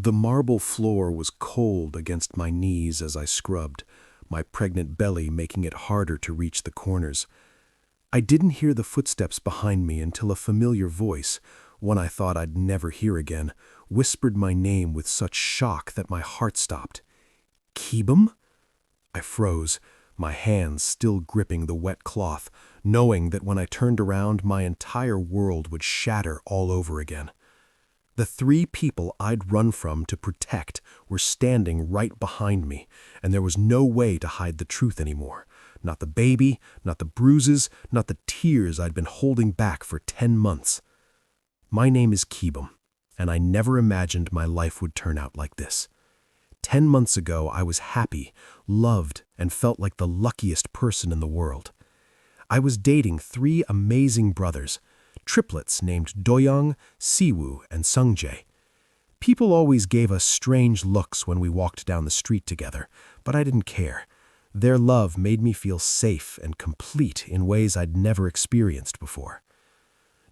The marble floor was cold against my knees as I scrubbed, my pregnant belly making it harder to reach the corners. I didn't hear the footsteps behind me until a familiar voice, one I thought I'd never hear again, whispered my name with such shock that my heart stopped. Keebum? I froze, my hands still gripping the wet cloth, knowing that when I turned around, my entire world would shatter all over again. The three people I'd run from to protect were standing right behind me, and there was no way to hide the truth anymore. Not the baby, not the bruises, not the tears I'd been holding back for 10 months. My name is Keebum, and I never imagined my life would turn out like this. 10 months ago, I was happy, loved, and felt like the luckiest person in the world. I was dating 3 amazing brothers, triplets named Doyoung, Siwoo, and Sungjae. People always gave us strange looks when we walked down the street together, but I didn't care. Their love made me feel safe and complete in ways I'd never experienced before.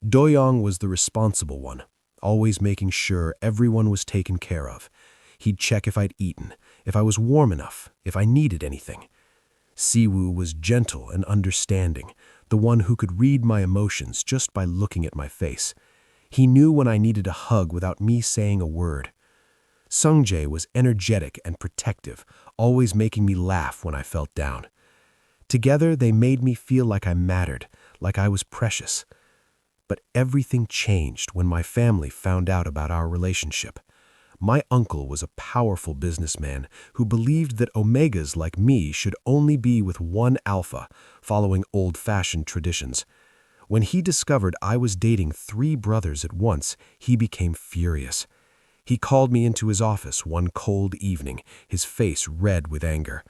Doyoung was the responsible one, always making sure everyone was taken care of. He'd check if I'd eaten, if I was warm enough, if I needed anything. Siwoo was gentle and understanding, the one who could read my emotions just by looking at my face. He knew when I needed a hug without me saying a word. Sungjae was energetic and protective, always making me laugh when I felt down. Together, they made me feel like I mattered, like I was precious. But everything changed when my family found out about our relationship. My uncle was a powerful businessman who believed that omegas like me should only be with one alpha, following old-fashioned traditions. When he discovered I was dating 3 brothers at once, he became furious. He called me into his office one cold evening, his face red with anger.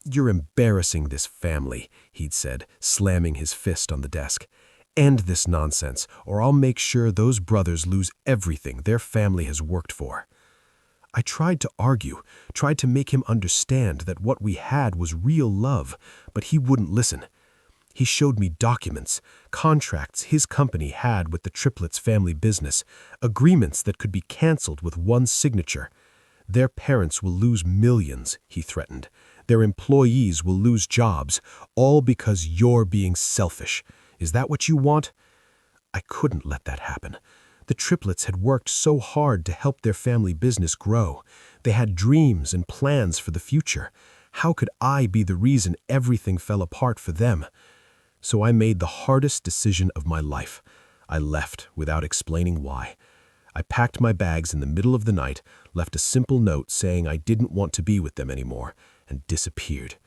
"You're embarrassing this family," he'd said, slamming his fist on the desk. "End this nonsense, or I'll make sure those brothers lose everything their family has worked for." I tried to argue, tried to make him understand that what we had was real love, but he wouldn't listen. He showed me documents, contracts his company had with the Triplets' family business, agreements that could be canceled with one signature. "Their parents will lose millions," he threatened. "Their employees will lose jobs, all because you're being selfish. Is that what you want?" I couldn't let that happen. The Triplets had worked so hard to help their family business grow. They had dreams and plans for the future. How could I be the reason everything fell apart for them? So I made the hardest decision of my life. I left without explaining why. I packed my bags in the middle of the night, left a simple note saying I didn't want to be with them anymore, and disappeared.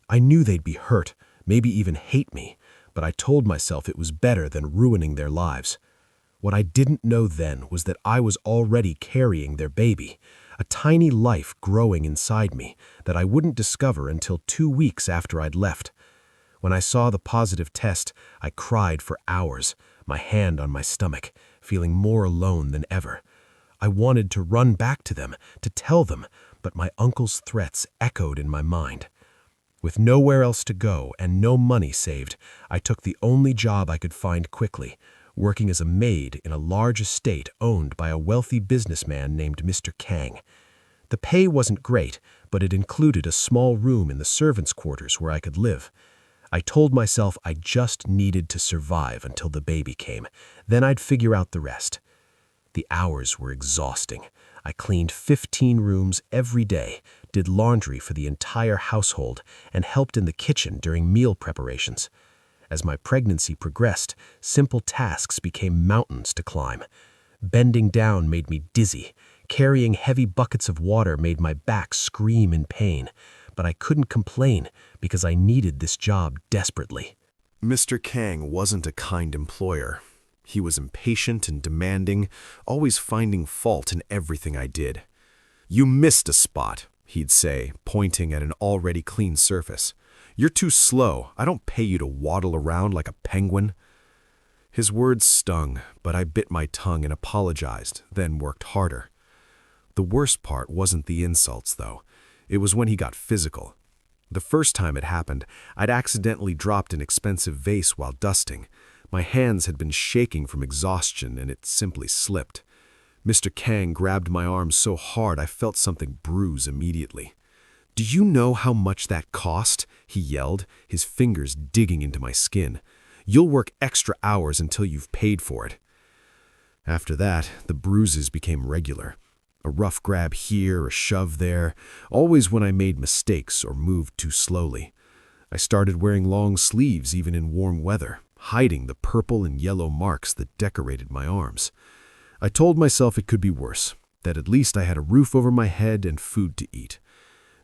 I knew they'd be hurt, maybe even hate me, but I told myself it was better than ruining their lives. What I didn't know then was that I was already carrying their baby, a tiny life growing inside me that I wouldn't discover until 2 weeks after I'd left. When I saw the positive test, I cried for hours, my hand on my stomach, feeling more alone than ever. I wanted to run back to them, to tell them, but my uncle's threats echoed in my mind. With nowhere else to go and no money saved, I took the only job I could find quickly, working as a maid in a large estate owned by a wealthy businessman named Mr. Kang. The pay wasn't great, but it included a small room in the servants' quarters where I could live. I told myself I just needed to survive until the baby came. Then I'd figure out the rest. The hours were exhausting. I cleaned 15 rooms every day, did laundry for the entire household, and helped in the kitchen during meal preparations. As my pregnancy progressed, simple tasks became mountains to climb. Bending down made me dizzy. Carrying heavy buckets of water made my back scream in pain. But I couldn't complain because I needed this job desperately. Mr. Kang wasn't a kind employer. He was impatient and demanding, always finding fault in everything I did. "You missed a spot," he'd say, pointing at an already clean surface. "You're too slow. I don't pay you to waddle around like a penguin." His words stung, but I bit my tongue and apologized, then worked harder. The worst part wasn't the insults, though. It was when he got physical. The first time it happened, I'd accidentally dropped an expensive vase while dusting. My hands had been shaking from exhaustion, and it simply slipped. Mr. Kang grabbed my arm so hard I felt something bruise immediately. "Do you know how much that cost?" he yelled, his fingers digging into my skin. "You'll work extra hours until you've paid for it." After that, the bruises became regular. A rough grab here, a shove there, always when I made mistakes or moved too slowly. I started wearing long sleeves even in warm weather, hiding the purple and yellow marks that decorated my arms. I told myself it could be worse, that at least I had a roof over my head and food to eat.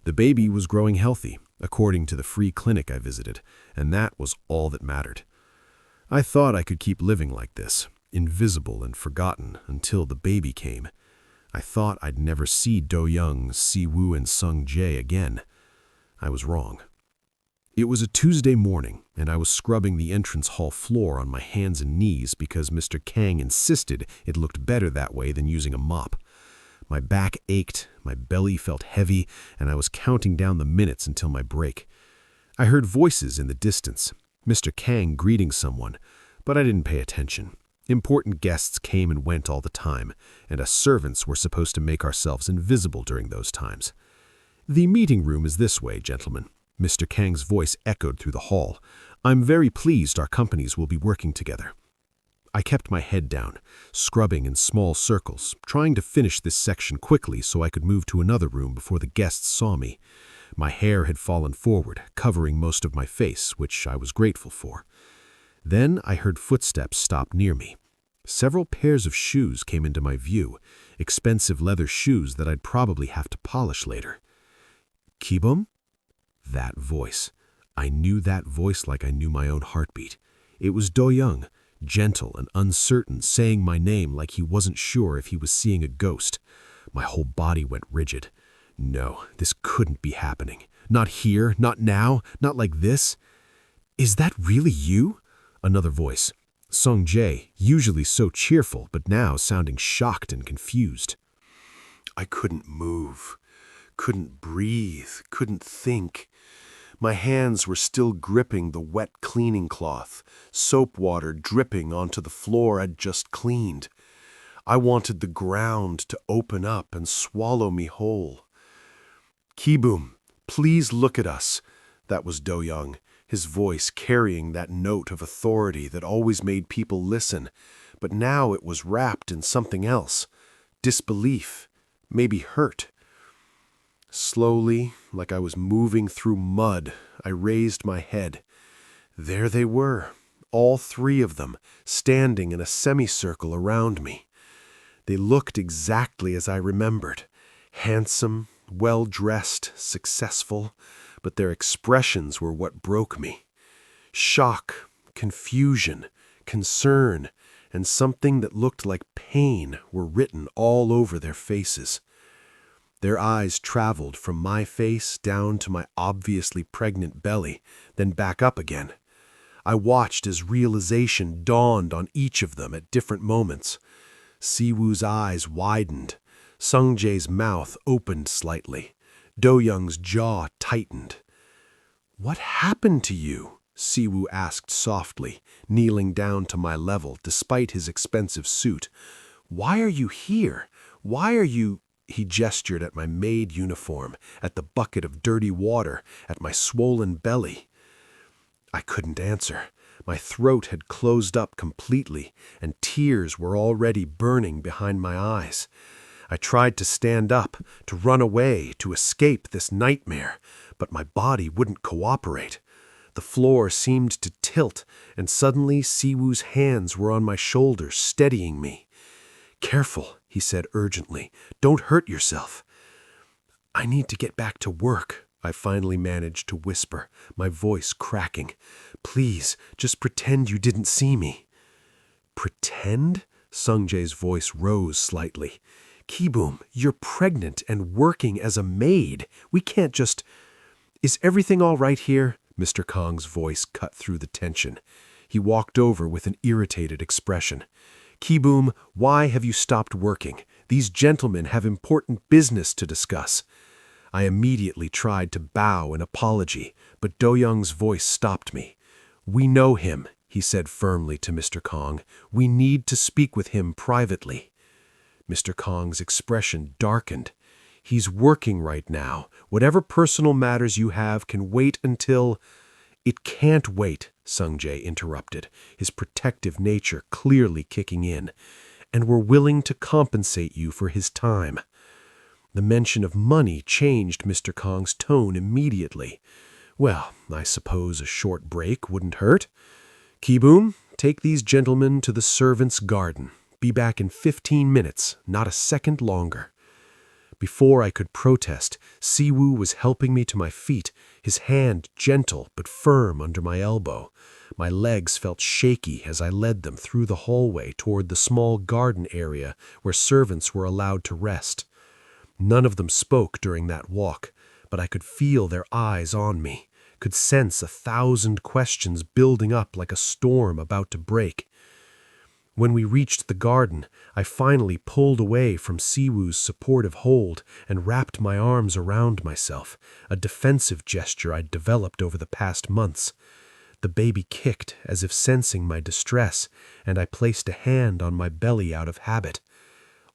The baby was growing healthy, according to the free clinic I visited, and that was all that mattered. I thought I could keep living like this, invisible and forgotten, until the baby came. I thought I'd never see Do-young, Si-woo, and Sung-jae again. I was wrong. It was a Tuesday morning, and I was scrubbing the entrance hall floor on my hands and knees because Mr. Kang insisted it looked better that way than using a mop. My back ached, my belly felt heavy, and I was counting down the minutes until my break. I heard voices in the distance, Mr. Kang greeting someone, but I didn't pay attention. Important guests came and went all the time, and us servants were supposed to make ourselves invisible during those times. "The meeting room is this way, gentlemen." Mr. Kang's voice echoed through the hall. "I'm very pleased our companies will be working together." I kept my head down, scrubbing in small circles, trying to finish this section quickly so I could move to another room before the guests saw me. My hair had fallen forward, covering most of my face, which I was grateful for. Then I heard footsteps stop near me. Several pairs of shoes came into my view, expensive leather shoes that I'd probably have to polish later. "Kibum?" That voice. I knew that voice like I knew my own heartbeat. It was Do-young, gentle and uncertain, saying my name like he wasn't sure if he was seeing a ghost. My whole body went rigid. No, this couldn't be happening. Not here, not now, not like this. "Is that really you?" Another voice. Sung-jae, usually so cheerful, but now sounding shocked and confused. I couldn't move, couldn't breathe, couldn't think. My hands were still gripping the wet cleaning cloth, soap water dripping onto the floor I'd just cleaned. I wanted the ground to open up and swallow me whole. "Kibum, please look at us." That was Do-young, his voice carrying that note of authority that always made people listen, but now it was wrapped in something else. Disbelief, maybe hurt. Slowly, like I was moving through mud, I raised my head. There they were, all three of them, standing in a semicircle around me. They looked exactly as I remembered, handsome, well-dressed, successful, but their expressions were what broke me. Shock, confusion, concern, and something that looked like pain were written all over their faces. Their eyes traveled from my face down to my obviously pregnant belly, then back up again. I watched as realization dawned on each of them at different moments. Si-woo's eyes widened. Sung-jae's mouth opened slightly. Do-young's jaw tightened. "What happened to you?" Si-woo asked softly, kneeling down to my level despite his expensive suit. "Why are you here? Why are you—" He gestured at my Maid uniform, at the bucket of dirty water, at my swollen belly. I couldn't answer. My throat had closed up completely, and tears were already burning behind my eyes. I tried to stand up, to run away, to escape this nightmare, but my body wouldn't cooperate. The floor seemed to tilt, and suddenly Si-woo's hands were on my shoulders, steadying me. "Careful," he said urgently. "Don't hurt yourself." "I need to get back to work," I finally managed to whisper, my voice cracking. "Please, just pretend you didn't see me." "Pretend?" Sung-jae's voice rose slightly. "Kibum, you're pregnant and working as a maid. We can't just—" "Is everything all right here?" Mr. Kang's voice cut through the tension. He walked over with an irritated expression. "Kibum, why have you stopped working? These gentlemen have important business to discuss." I immediately tried to bow in apology, but Do-young's voice stopped me. "We know him," he said firmly to Mr. Kang. "We need to speak with him privately." Mr. Kong's expression darkened. He's working right now. Whatever personal matters you have can wait until... It can't wait, Sung-jae interrupted, his protective nature clearly kicking in. And we're willing to compensate you for his time. The mention of money changed Mr. Kong's tone immediately. Well, I suppose a short break wouldn't hurt. Ki-boom, take these gentlemen to the servants' garden. Be back in 15 minutes, not a second longer. Before I could protest, Siwoo was helping me to my feet, his hand gentle but firm under my elbow. My legs felt shaky as I led them through the hallway toward the small garden area where servants were allowed to rest. None of them spoke during that walk, but I could feel their eyes on me, could sense 1,000 questions building up like a storm about to break. When we reached the garden, I finally pulled away from Siwoo's supportive hold and wrapped my arms around myself, a defensive gesture I'd developed over the past months. The baby kicked as if sensing my distress, and I placed a hand on my belly out of habit.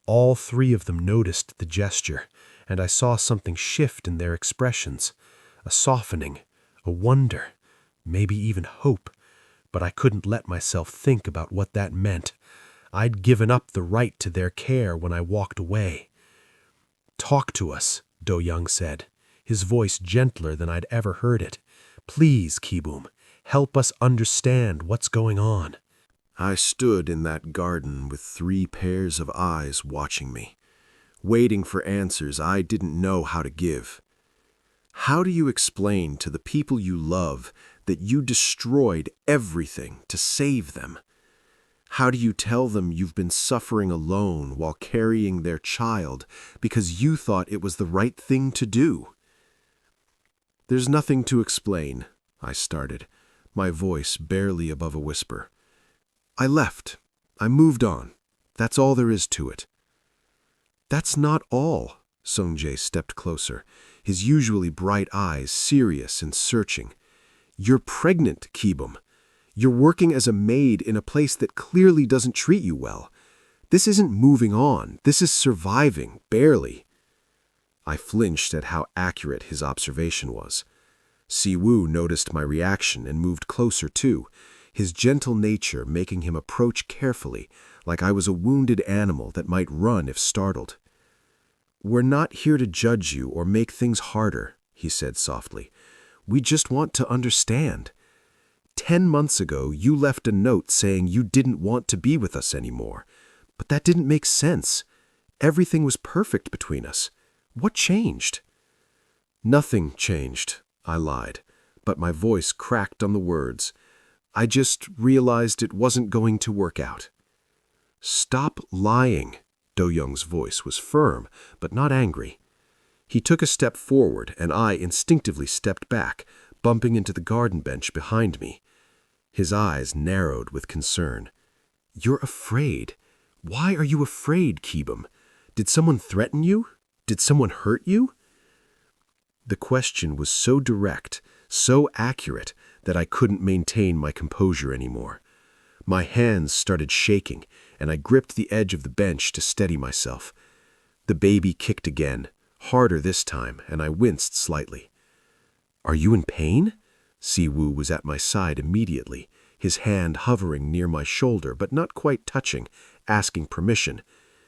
All three of them noticed the gesture, and I saw something shift in their expressions, a softening, a wonder, maybe even hope. But I couldn't let myself think about what that meant. I'd given up the right to their care when I walked away. "Talk to us," Do-young said, his voice gentler than I'd ever heard it. "Please, Ki-boom, help us understand what's going on." I stood in that garden with 3 pairs of eyes watching me, waiting for answers I didn't know how to give. How do you explain to the people you love that you destroyed everything to save them? How do you tell them you've been suffering alone while carrying their child because you thought it was the right thing to do? "There's nothing to explain," I started, my voice barely above a whisper. "I left. I moved on. That's all there is to it." "That's not all." Sung-jae stepped closer, his usually bright eyes serious and searching. "You're pregnant, Ki-boom. You're working as a maid in a place that clearly doesn't treat you well. This isn't moving on. This is surviving, barely." I flinched at how accurate his observation was. Siwoo noticed my reaction and moved closer too, his gentle nature making him approach carefully, like I was a wounded animal that might run if startled. "We're not here to judge you or make things harder," he said softly. "We just want to understand. 10 months ago, you left a note saying you didn't want to be with us anymore. But that didn't make sense. Everything was perfect between us. What changed?" "Nothing changed," I lied, but my voice cracked on the words. "I just realized it wasn't going to work out." "Stop lying." Do-young's voice was firm, but not angry. He took a step forward, and I instinctively stepped back, bumping into the garden bench behind me. His eyes narrowed with concern. "You're afraid. Why are you afraid, Ki-boom? Did someone threaten you? Did someone hurt you?" The question was so direct, so accurate, that I couldn't maintain my composure anymore. My hands started shaking, and I gripped the edge of the bench to steady myself. The baby kicked again, harder this time, and I winced slightly. "Are you in pain?" Siwoo was at my side immediately, his hand hovering near my shoulder but not quite touching, asking permission.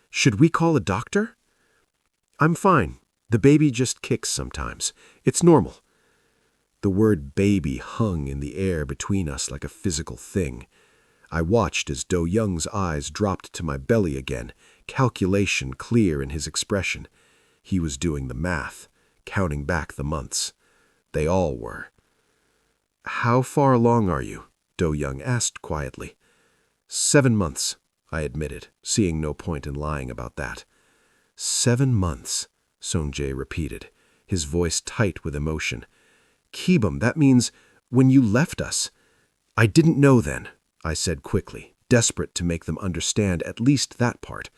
"Should we call a doctor?" "I'm fine. The baby just kicks sometimes. It's normal." The word baby hung in the air between us like a physical thing. I watched as Do-young's eyes dropped to my belly again, calculation clear in his expression. He was doing the math, counting back the months. They all were. "How far along are you?" Do-young asked quietly. 7 months, I admitted, seeing no point in lying about that. 7 months, Sung-jae repeated, his voice tight with emotion. "Ki-boom, that means when you left us." "I didn't know then," I said quickly, desperate to make them understand at least that part.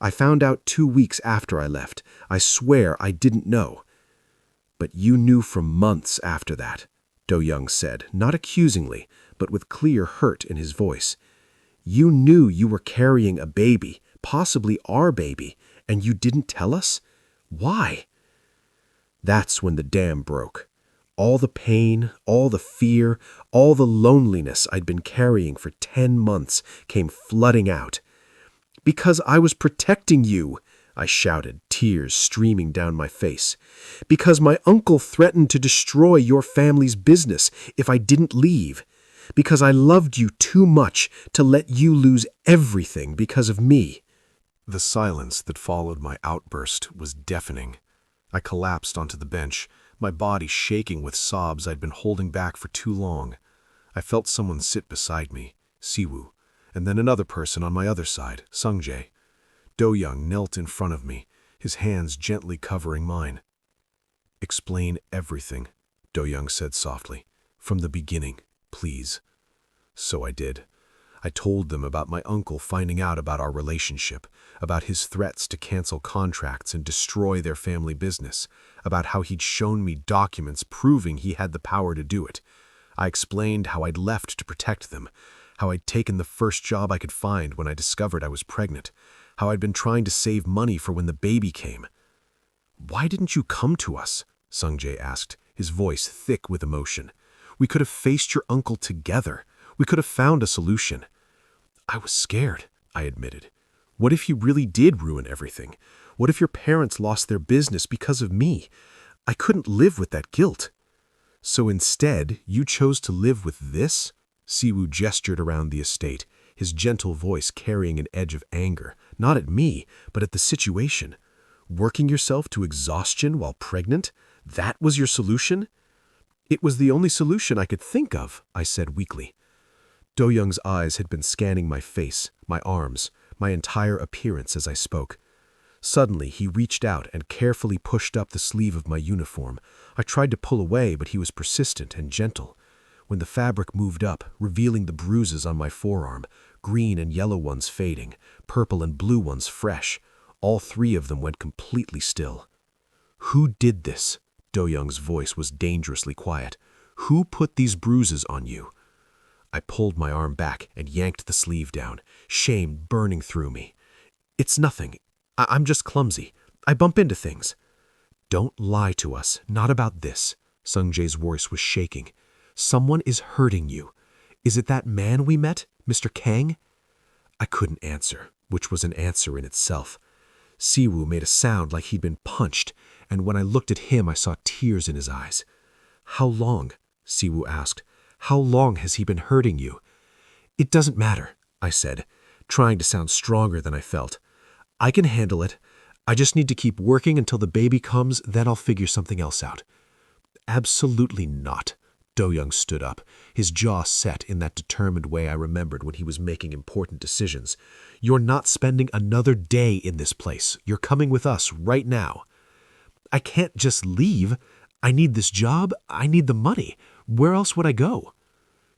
"I found out 2 weeks after I left. I swear I didn't know." "But you knew for months after that," Do-young said, not accusingly, but with clear hurt in his voice. "You knew you were carrying a baby, possibly our baby, and you didn't tell us? Why? That's when the dam broke. All the pain, all the fear, all the loneliness I'd been carrying for 10 months came flooding out. Because I was protecting you, I shouted, tears streaming down my face. Because my uncle threatened to destroy your family's business if I didn't leave. Because I loved you too much to let you lose everything because of me. The silence that followed my outburst was deafening. I collapsed onto the bench, my body shaking with sobs I'd been holding back for too long. I felt someone sit beside me, Siwoo, and then another person on my other side, Sungjae. Do-young knelt in front of me, his hands gently covering mine. "Explain everything," Do-young said softly. "From the beginning, please." So I did. I told them about my uncle finding out about our relationship, about his threats to cancel contracts and destroy their family business, about how he'd shown me documents proving he had the power to do it. I explained how I'd left to protect them, how I'd taken the first job I could find when I discovered I was pregnant, how I'd been trying to save money for when the baby came. "Why didn't you come to us?" Sungjae asked, his voice thick with emotion. "We could have faced your uncle together. We could have found a solution." "I was scared," I admitted. "What if he really did ruin everything? What if your parents lost their business because of me? I couldn't live with that guilt." "So instead, you chose to live with this?" Siwoo gestured around the estate, his gentle voice carrying an edge of anger, not at me, but at the situation. "Working yourself to exhaustion while pregnant? That was your solution?" "It was the only solution I could think of," I said weakly. Do-young's eyes had been scanning my face, my arms, my entire appearance as I spoke. Suddenly, he reached out and carefully pushed up the sleeve of my uniform. I tried to pull away, but he was persistent and gentle. When the fabric moved up, revealing the bruises on my forearm, green and yellow ones fading, purple and blue ones fresh, all three of them went completely still. "Who did this?" Do-young's voice was dangerously quiet. "Who put these bruises on you?" I pulled my arm back and yanked the sleeve down, shame burning through me. "It's nothing. I'm just clumsy. I bump into things." "Don't lie to us, not about this." Sungjae's voice was shaking. "Someone is hurting you. Is it that man we met, Mr. Kang?" I couldn't answer, which was an answer in itself. Siwoo made a sound like he'd been punched, and when I looked at him I saw tears in his eyes. "How long?" Siwoo asked. "How long has he been hurting you?" "It doesn't matter," I said, trying to sound stronger than I felt. "I can handle it. I just need to keep working until the baby comes, then I'll figure something else out." "Absolutely not." Do-young stood up, his jaw set in that determined way I remembered when he was making important decisions. "You're not spending another day in this place. You're coming with us right now." "I can't just leave. I need this job. I need the money. Where else would I go?"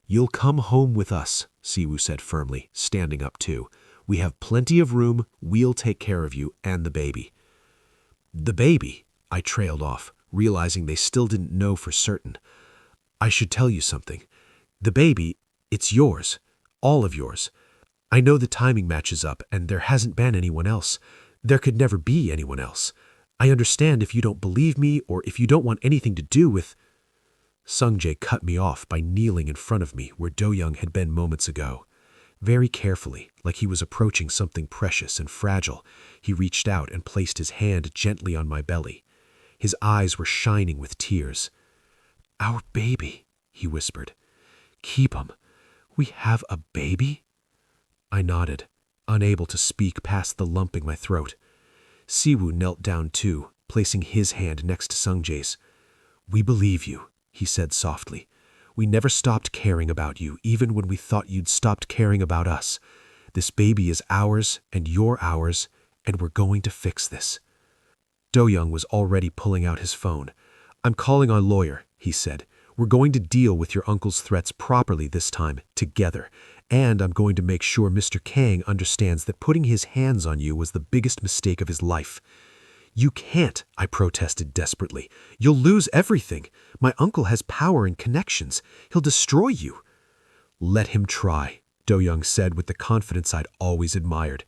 "You'll come home with us," Siwoo said firmly, standing up too. "We have plenty of room. We'll take care of you and the baby." "The baby," I trailed off, realizing they still didn't know for certain. "I should tell you something. The baby, it's yours. All of yours. I know the timing matches up and there hasn't been anyone else. There could never be anyone else. I understand if you don't believe me or if you don't want anything to do with—" Sungjae cut me off by kneeling in front of me where Do-young had been moments ago. Very carefully, like he was approaching something precious and fragile, he reached out and placed his hand gently on my belly. His eyes were shining with tears. "Our baby," he whispered. "Keep him. We have a baby?" I nodded, unable to speak past the lump in my throat. Siwoo knelt down too, placing his hand next to Sungjae's. "We believe you," he said softly. "We never stopped caring about you, even when we thought you'd stopped caring about us. This baby is ours, and you're ours, and we're going to fix this." Do-young was already pulling out his phone. "I'm calling our lawyer," he said. "We're going to deal with your uncle's threats properly this time, together. And I'm going to make sure Mr. Kang understands that putting his hands on you was the biggest mistake of his life." "You can't," I protested desperately. "You'll lose everything. My uncle has power and connections. He'll destroy you." "Let him try," Do-young said with the confidence I'd always admired.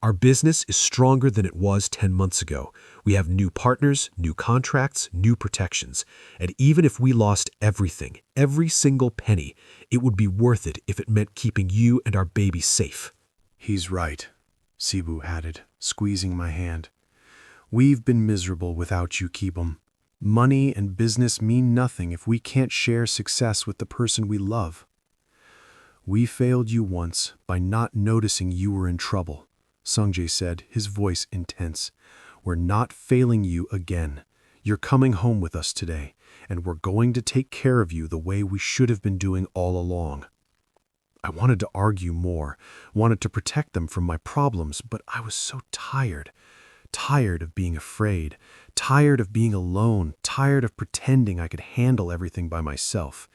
Our business is stronger than it was 10 months ago. We have new partners, new contracts, new protections. And even if we lost everything, every single penny, it would be worth it if it meant keeping you and our baby safe." "He's right," Siwu added, squeezing my hand. "We've been miserable without you, Kibum. Money and business mean nothing if we can't share success with the person we love. We failed you once by not noticing you were in trouble," Sungjae said, his voice intense. "We're not failing you again. You're coming home with us today, and we're going to take care of you the way we should have been doing all along." I wanted to argue more, wanted to protect them from my problems, but I was so tired. Tired of being afraid, tired of being alone, tired of pretending I could handle everything by myself.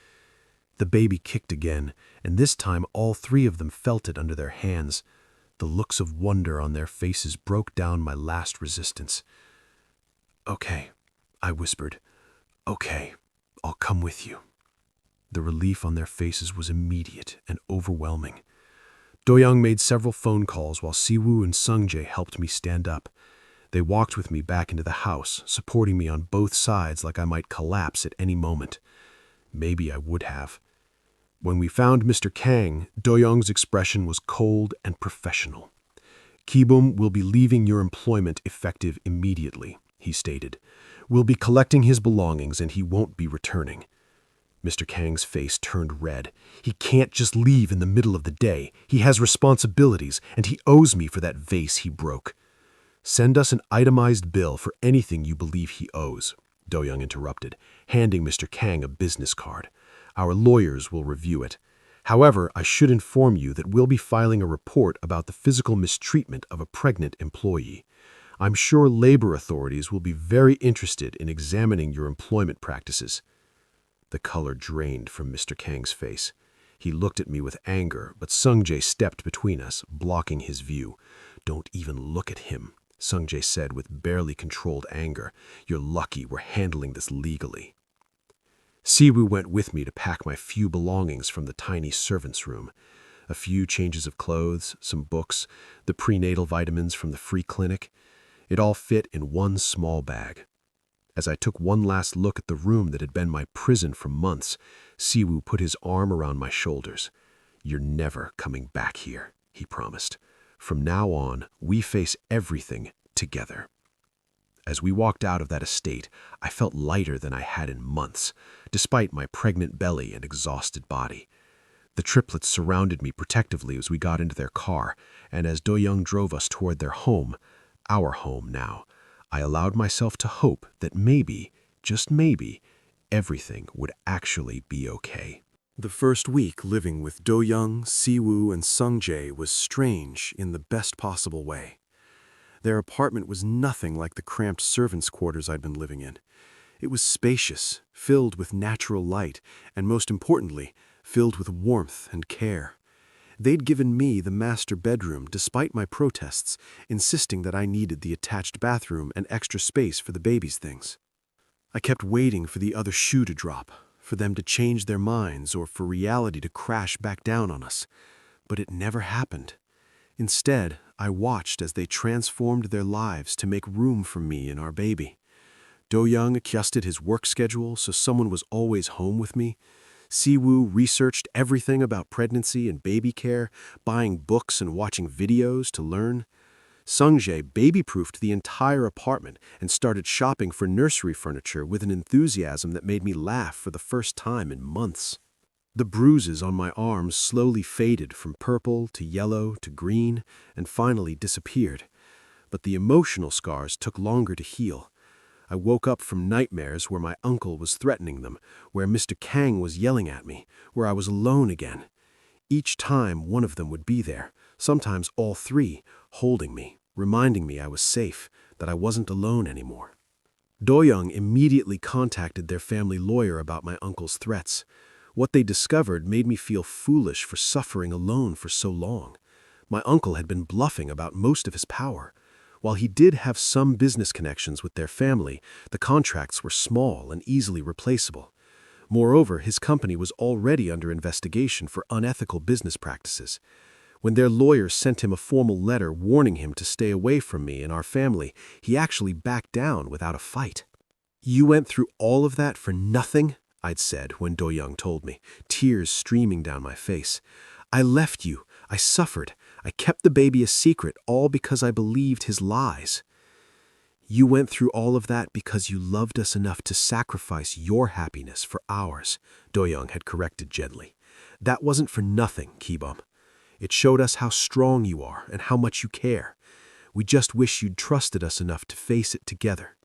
The baby kicked again, and this time all three of them felt it under their hands. The looks of wonder on their faces broke down my last resistance. "Okay," I whispered. "Okay, I'll come with you." The relief on their faces was immediate and overwhelming. Do-young made several phone calls while Siwu and Sungjae helped me stand up. They walked with me back into the house, supporting me on both sides like I might collapse at any moment. Maybe I would have. When we found Mr. Kang, Do-young's expression was cold and professional. "Kibum will be leaving your employment effective immediately," he stated. "We'll be collecting his belongings and he won't be returning." Mr. Kang's face turned red. "He can't just leave in the middle of the day. He has responsibilities, and he owes me for that vase he broke." "Send us an itemized bill for anything you believe he owes," Do-young interrupted, handing Mr. Kang a business card. "Our lawyers will review it. However, I should inform you that we'll be filing a report about the physical mistreatment of a pregnant employee. I'm sure labor authorities will be very interested in examining your employment practices." The color drained from Mr. Kang's face. He looked at me with anger, but Sungjae stepped between us, blocking his view. "Don't even look at him," Sungjae said with barely controlled anger. "You're lucky we're handling this legally." Siwu went with me to pack my few belongings from the tiny servant's room. A few changes of clothes, some books, the prenatal vitamins from the free clinic. It all fit in one small bag. As I took one last look at the room that had been my prison for months, Siwu put his arm around my shoulders. "You're never coming back here," he promised. "From now on, we face everything together." As we walked out of that estate, I felt lighter than I had in months, despite my pregnant belly and exhausted body. The triplets surrounded me protectively as we got into their car, and as Do-young drove us toward their home, our home now, I allowed myself to hope that maybe, just maybe, everything would actually be okay. The first week living with Do-young, Siwu, and Sungjae was strange in the best possible way. Their apartment was nothing like the cramped servants' quarters I'd been living in. It was spacious, filled with natural light, and most importantly, filled with warmth and care. They'd given me the master bedroom despite my protests, insisting that I needed the attached bathroom and extra space for the baby's things. I kept waiting for the other shoe to drop, for them to change their minds or for reality to crash back down on us. But it never happened. Instead, I watched as they transformed their lives to make room for me and our baby. Do-young adjusted his work schedule so someone was always home with me. Siwu researched everything about pregnancy and baby care, buying books and watching videos to learn. Sungjae baby-proofed the entire apartment and started shopping for nursery furniture with an enthusiasm that made me laugh for the first time in months. The bruises on my arms slowly faded from purple to yellow to green and finally disappeared. But the emotional scars took longer to heal. I woke up from nightmares where my uncle was threatening them, where Mr. Kang was yelling at me, where I was alone again. Each time one of them would be there, sometimes all three, holding me, reminding me I was safe, that I wasn't alone anymore. Do-young immediately contacted their family lawyer about my uncle's threats. What they discovered made me feel foolish for suffering alone for so long. My uncle had been bluffing about most of his power. While he did have some business connections with their family, the contracts were small and easily replaceable. Moreover, his company was already under investigation for unethical business practices. When their lawyer sent him a formal letter warning him to stay away from me and our family, he actually backed down without a fight. "You went through all of that for nothing?" I'd said when Do-young told me, tears streaming down my face. "I left you. I suffered. I kept the baby a secret, all because I believed his lies." "You went through all of that because you loved us enough to sacrifice your happiness for ours," Do-young had corrected gently. "That wasn't for nothing, Ki-bum. It showed us how strong you are and how much you care. We just wish you'd trusted us enough to face it together."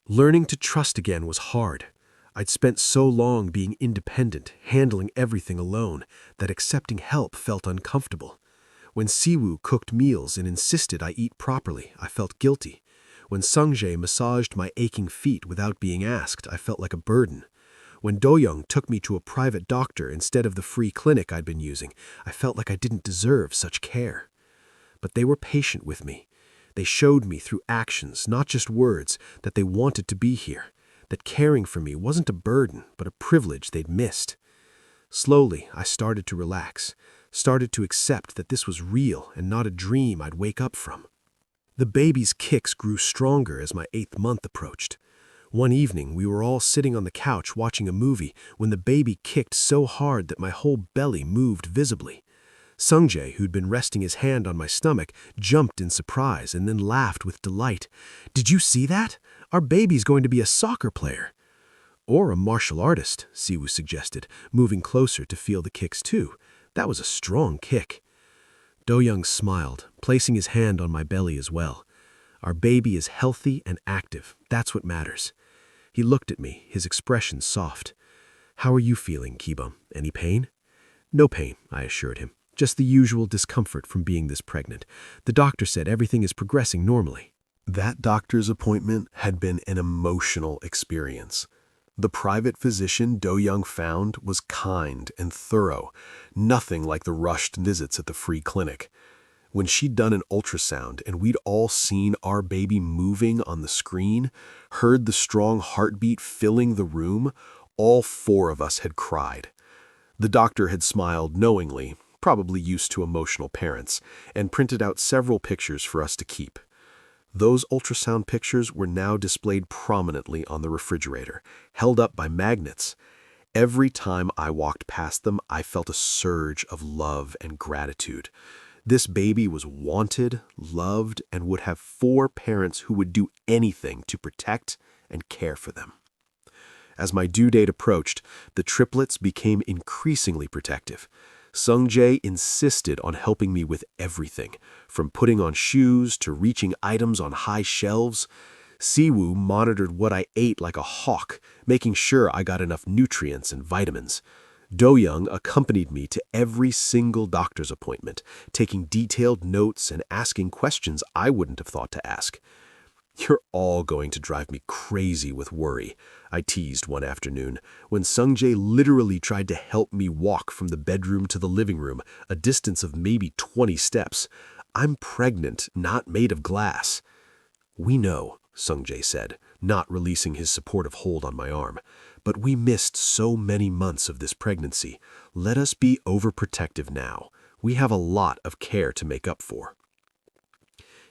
Learning to trust again was hard. I'd spent so long being independent, handling everything alone, that accepting help felt uncomfortable. When Siwoo cooked meals and insisted I eat properly, I felt guilty. When Sungjae massaged my aching feet without being asked, I felt like a burden. When Do-young took me to a private doctor instead of the free clinic I'd been using, I felt like I didn't deserve such care. But they were patient with me. They showed me through actions, not just words, that they wanted to be here, that caring for me wasn't a burden, but a privilege they'd missed. Slowly, I started to relax, started to accept that this was real and not a dream I'd wake up from. The baby's kicks grew stronger as my 8th month approached. One evening, we were all sitting on the couch watching a movie when the baby kicked so hard that my whole belly moved visibly. Sungjae, who'd been resting his hand on my stomach, jumped in surprise and then laughed with delight. "Did you see that? Our baby's going to be a soccer player." "Or a martial artist," Siwoo suggested, moving closer to feel the kicks too. "That was a strong kick." Do-young smiled, placing his hand on my belly as well. "Our baby is healthy and active. That's what matters." He looked at me, his expression soft. "How are you feeling, Ki-bum? Any pain?" "No pain," I assured him. "Just the usual discomfort from being this pregnant. The doctor said everything is progressing normally." That doctor's appointment had been an emotional experience. The private physician Do-young found was kind and thorough, nothing like the rushed visits at the free clinic. When she'd done an ultrasound and we'd all seen our baby moving on the screen, heard the strong heartbeat filling the room, all 4 of us had cried. The doctor had smiled knowingly, probably used to emotional parents, and printed out several pictures for us to keep. Those ultrasound pictures were now displayed prominently on the refrigerator, held up by magnets. Every time I walked past them, I felt a surge of love and gratitude. This baby was wanted, loved, and would have 4 parents who would do anything to protect and care for them. As my due date approached, the triplets became increasingly protective. Sungjae insisted on helping me with everything, from putting on shoes to reaching items on high shelves. Siwoo monitored what I ate like a hawk, making sure I got enough nutrients and vitamins. Do-young accompanied me to every single doctor's appointment, taking detailed notes and asking questions I wouldn't have thought to ask. "You're all going to drive me crazy with worry," I teased one afternoon, when Sungjae literally tried to help me walk from the bedroom to the living room, a distance of maybe 20 steps. "I'm pregnant, not made of glass." "We know," Sungjae said, not releasing his supportive hold on my arm. "But we missed so many months of this pregnancy. Let us be overprotective now. We have a lot of care to make up for."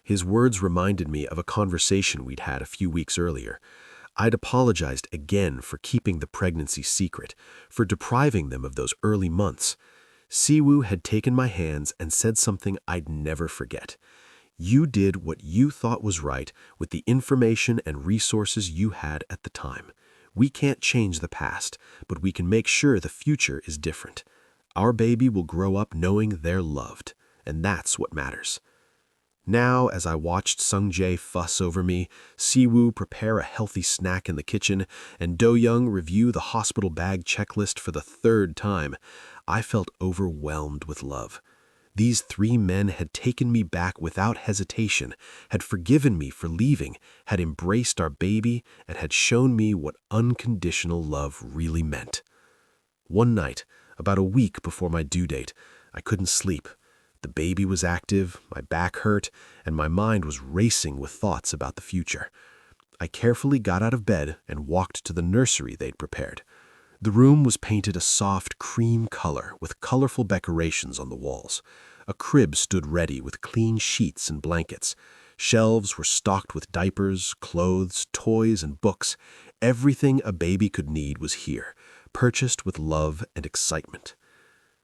His words reminded me of a conversation we'd had a few weeks earlier. I'd apologized again for keeping the pregnancy secret, for depriving them of those early months. Siwoo had taken my hands and said something I'd never forget. "You did what you thought was right with the information and resources you had at the time. We can't change the past, but we can make sure the future is different. Our baby will grow up knowing they're loved, and that's what matters." Now, as I watched Sungjae fuss over me, Siwoo prepare a healthy snack in the kitchen, and Do-young review the hospital bag checklist for the 3rd time, I felt overwhelmed with love. These 3 men had taken me back without hesitation, had forgiven me for leaving, had embraced our baby, and had shown me what unconditional love really meant. One night, about a week before my due date, I couldn't sleep. The baby was active, my back hurt, and my mind was racing with thoughts about the future. I carefully got out of bed and walked to the nursery they'd prepared. The room was painted a soft cream color with colorful decorations on the walls. A crib stood ready with clean sheets and blankets. Shelves were stocked with diapers, clothes, toys, and books. Everything a baby could need was here, purchased with love and excitement.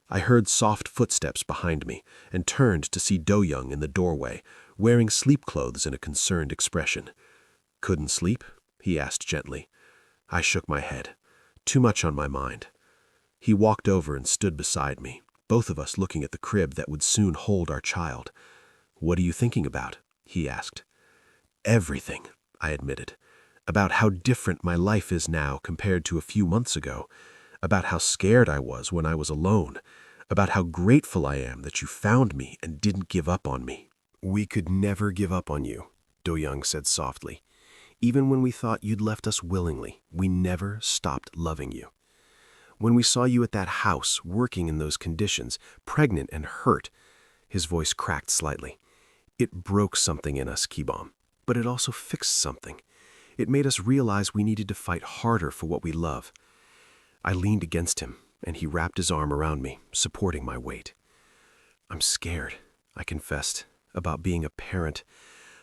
I heard soft footsteps behind me and turned to see Do-young in the doorway, wearing sleep clothes and a concerned expression. "Couldn't sleep?" he asked gently. I shook my head. Too much on my mind. He walked over and stood beside me, both of us looking at the crib that would soon hold our child. "What are you thinking about?" he asked. "Everything," I admitted. "About how different my life is now compared to a few months ago. About how scared I was when I was alone. About how grateful I am that you found me and didn't give up on me." "We could never give up on you," Do-young said softly. "Even when we thought you'd left us willingly, we never stopped loving you. When we saw you at that house, working in those conditions, pregnant and hurt," his voice cracked slightly, "it broke something in us, Kibom, but it also fixed something. It made us realize we needed to fight harder for what we love." I leaned against him, and he wrapped his arm around me, supporting my weight. "I'm scared," I confessed, "about being a parent,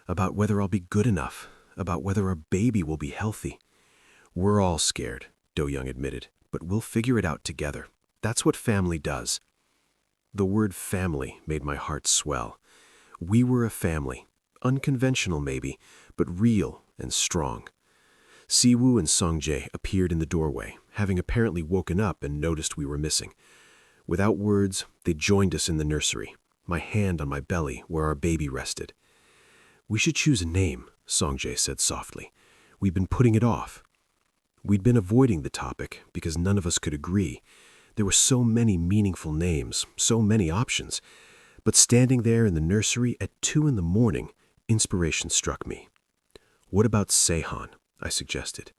about whether I'll be good enough, about whether our baby will be healthy." "We're all scared," Do-young admitted, "but we'll figure it out together. That's what family does." The word family made my heart swell. We were a family, unconventional maybe, but real and strong. Siwoo and Songjae appeared in the doorway, having apparently woken up and noticed we were missing. Without words, they joined us in the nursery, my hand on my belly where our baby rested. "We should choose a name," Songjae said softly. "We've been putting it off." We'd been avoiding the topic because none of us could agree. There were so many meaningful names, so many options. But standing there in the nursery at 2 in the morning, inspiration struck me. "What about Sehan?" I suggested.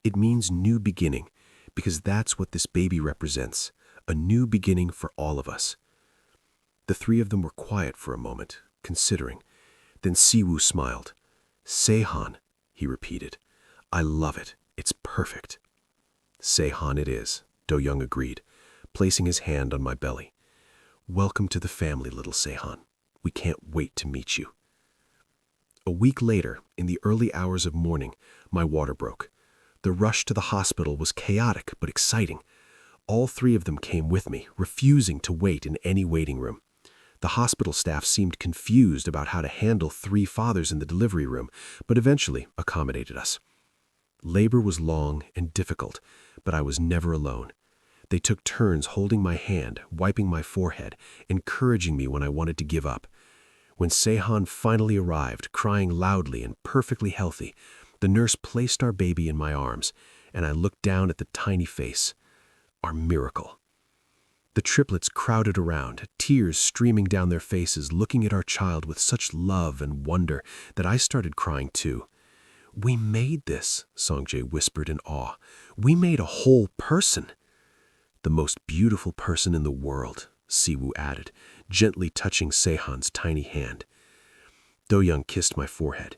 "It means new beginning, because that's what this baby represents, a new beginning for all of us." The three of them were quiet for a moment, considering. Then Siwoo smiled. "Sehan," he repeated. "I love it. It's perfect." "Sehan it is," Do-young agreed, placing his hand on my belly. "Welcome to the family, little Sehan. We can't wait to meet you." A week later, in the early hours of morning, my water broke. The rush to the hospital was chaotic but exciting. All three of them came with me, refusing to wait in any waiting room. The hospital staff seemed confused about how to handle 3 fathers in the delivery room, but eventually accommodated us. Labor was long and difficult, but I was never alone. They took turns holding my hand, wiping my forehead, encouraging me when I wanted to give up. When Sehan finally arrived, crying loudly and perfectly healthy, the nurse placed our baby in my arms, and I looked down at the tiny face. Our miracle. The triplets crowded around, tears streaming down their faces, looking at our child with such love and wonder that I started crying too. "We made this," Songjae whispered in awe. "We made a whole person." "The most beautiful person in the world," Siwoo added, gently touching Sehan's tiny hand. Do-young kissed my forehead.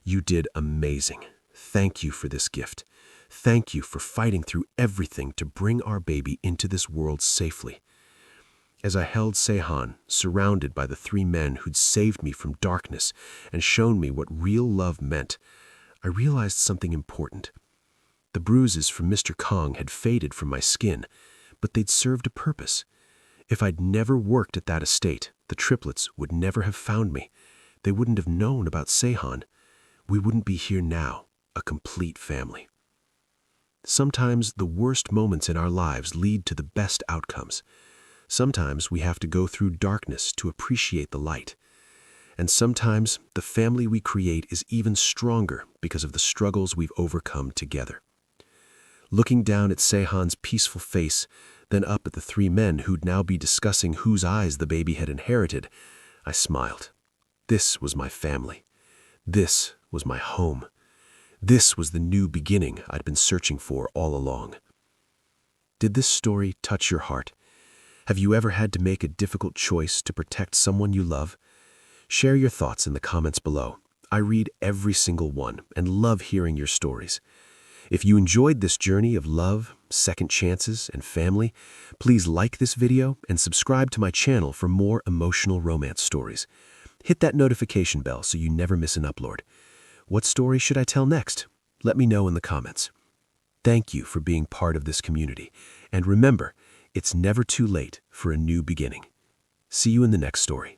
"You did amazing. Thank you for this gift. Thank you for fighting through everything to bring our baby into this world safely." As I held Sehan, surrounded by the 3 men who'd saved me from darkness and shown me what real love meant, I realized something important. The bruises from Mr. Kong had faded from my skin, but they'd served a purpose. If I'd never worked at that estate, the triplets would never have found me. They wouldn't have known about Sehan. We wouldn't be here now, a complete family. Sometimes the worst moments in our lives lead to the best outcomes. Sometimes we have to go through darkness to appreciate the light. And sometimes the family we create is even stronger because of the struggles we've overcome together. Looking down at Sehan's peaceful face, then up at the 3 men who'd now be discussing whose eyes the baby had inherited, I smiled. This was my family. This was my home. This was the new beginning I'd been searching for all along. Did this story touch your heart? Have you ever had to make a difficult choice to protect someone you love? Share your thoughts in the comments below. I read every single one and love hearing your stories. If you enjoyed this journey of love, second chances, and family, please like this video and subscribe to my channel for more emotional romance stories. Hit that notification bell so you never miss an upload. What story should I tell next? Let me know in the comments. Thank you for being part of this community. And remember, it's never too late for a new beginning. See you in the next story.